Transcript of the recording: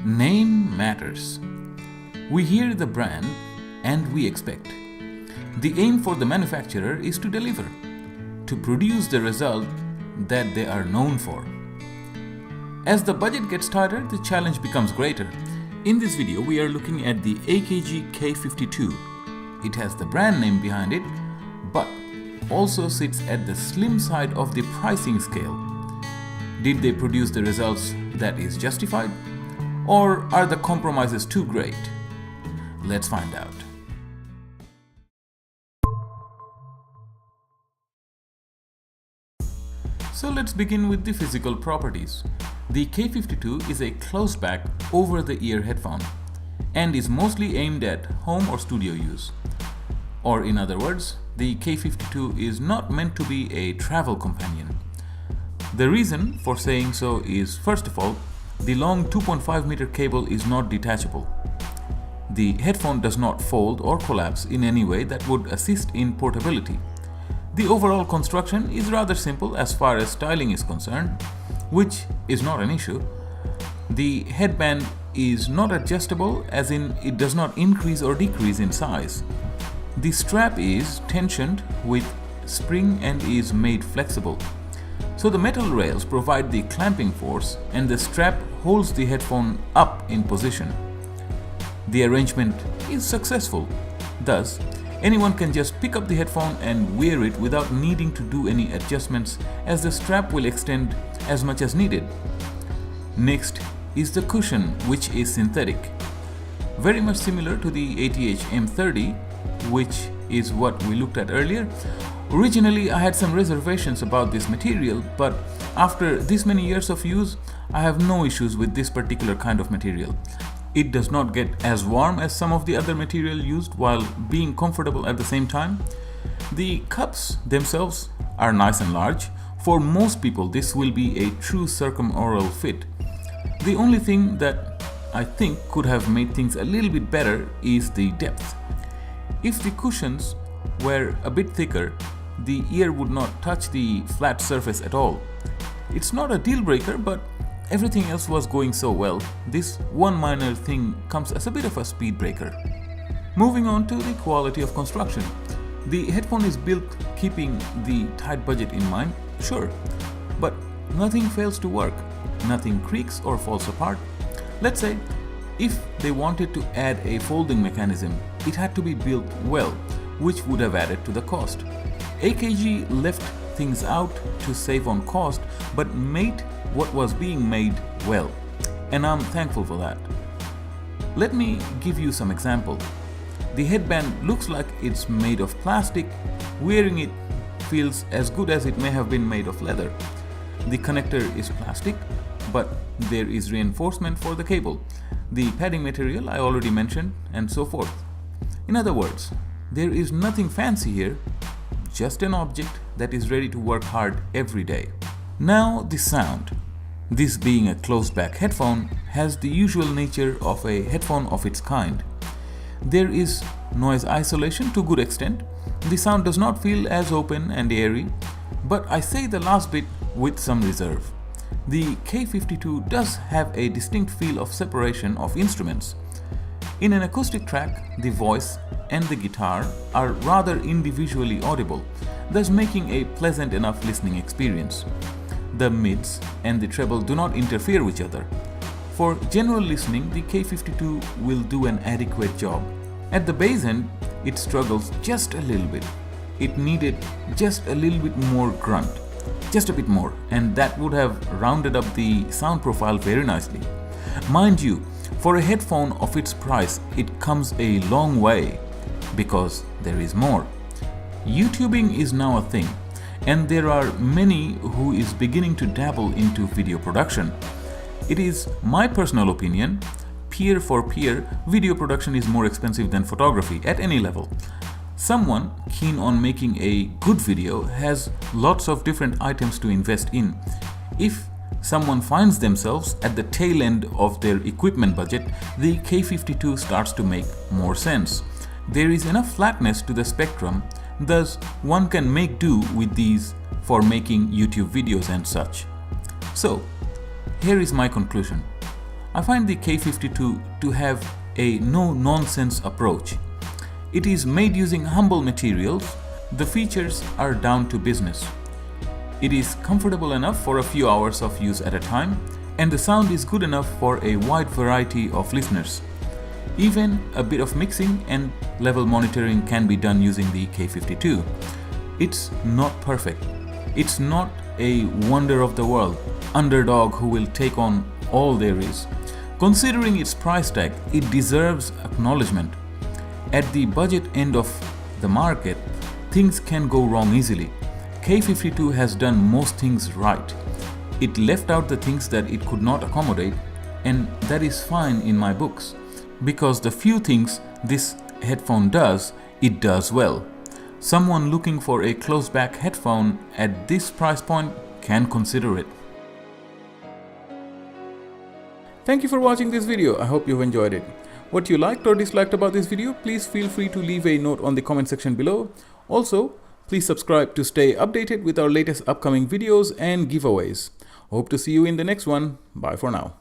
Name matters. We hear the brand and we expect. The aim for the manufacturer is to deliver, to produce the result that they are known for. As the budget gets tighter, the challenge becomes greater. In this video, we are looking at the AKG K52. It has the brand name behind it, but also sits at the slim side of the pricing scale. Did they produce the results that is justified? Or are the compromises too great? Let's find out. So let's begin with the physical properties. The K52 is a closed-back, over-the-ear headphone and is mostly aimed at home or studio use. Or in other words, the K52 is not meant to be a travel companion. The reason for saying so is, first of all, the long 2.5 meter cable is not detachable. The headphone does not fold or collapse in any way that would assist in portability. The overall construction is rather simple as far as styling is concerned, which is not an issue. The headband is not adjustable, as in it does not increase or decrease in size. The strap is tensioned with spring and is made flexible. So the metal rails provide the clamping force and the strap holds the headphone up in position. The arrangement is successful. Thus, anyone can just pick up the headphone and wear it without needing to do any adjustments, as the strap will extend as much as needed. Next is the cushion, which is synthetic. Very much similar to the ATH M30, which is what we looked at earlier. Originally, I had some reservations about this material, but after this many years of use, I have no issues with this particular kind of material. It does not get as warm as some of the other material used while being comfortable at the same time. The cups themselves are nice and large. For most people, this will be a true circumaural fit. The only thing that I think could have made things a little bit better is the depth. If the cushions were a bit thicker, the ear would not touch the flat surface at all. It's not a deal breaker, but everything else was going so well, this one minor thing comes as a bit of a speed breaker. Moving on to the quality of construction. The headphone is built keeping the tight budget in mind, sure, but nothing fails to work, nothing creaks or falls apart. Let's say if they wanted to add a folding mechanism, it had to be built well, which would have added to the cost. AKG left things out to save on cost, but made what was being made well, and I'm thankful for that. Let me give you some example. The headband looks like it's made of plastic. Wearing it feels as good as it may have been made of leather. The connector is plastic, but there is reinforcement for the cable. The padding material I already mentioned, and so forth. In other words, there is nothing fancy here, just an object that is ready to work hard every day. Now the sound. This being a closed-back headphone has the usual nature of a headphone of its kind. There is noise isolation to good extent. The sound does not feel as open and airy, but I say the last bit with some reserve. The K52 does have a distinct feel of separation of instruments. In an acoustic track, the voice and the guitar are rather individually audible, thus making a pleasant enough listening experience. The mids and the treble do not interfere with each other. For general listening, the K52 will do an adequate job. At the bass end, it struggles just a little bit. It needed just a little bit more grunt, just a bit more, and that would have rounded up the sound profile very nicely. Mind you, for a headphone of its price, it comes a long way, because there is more. YouTubing is now a thing, and there are many who is beginning to dabble into video production. It is my personal opinion, peer for peer, video production is more expensive than photography at any level. Someone keen on making a good video has lots of different items to invest in. If someone finds themselves at the tail end of their equipment budget, the K52 starts to make more sense. There is enough flatness to the spectrum, thus one can make do with these for making YouTube videos and such. So, here is my conclusion. I find the K52 to have a no-nonsense approach. It is made using humble materials, the features are down to business. It is comfortable enough for a few hours of use at a time, and the sound is good enough for a wide variety of listeners. Even a bit of mixing and level monitoring can be done using the K52. It's not perfect. It's not a wonder of the world, underdog who will take on all there is. Considering its price tag, it deserves acknowledgement. At the budget end of the market, things can go wrong easily. K52 has done most things right. It left out the things that it could not accommodate, and that is fine in my books, because the few things this headphone does, it does well. Someone looking for a close-back headphone at this price point can consider it. Thank you for watching this video. I hope you've enjoyed it. What you liked or disliked about this video, please feel free to leave a note on the comment section below. Also, please subscribe to stay updated with our latest upcoming videos and giveaways. Hope to see you in the next one. Bye for now.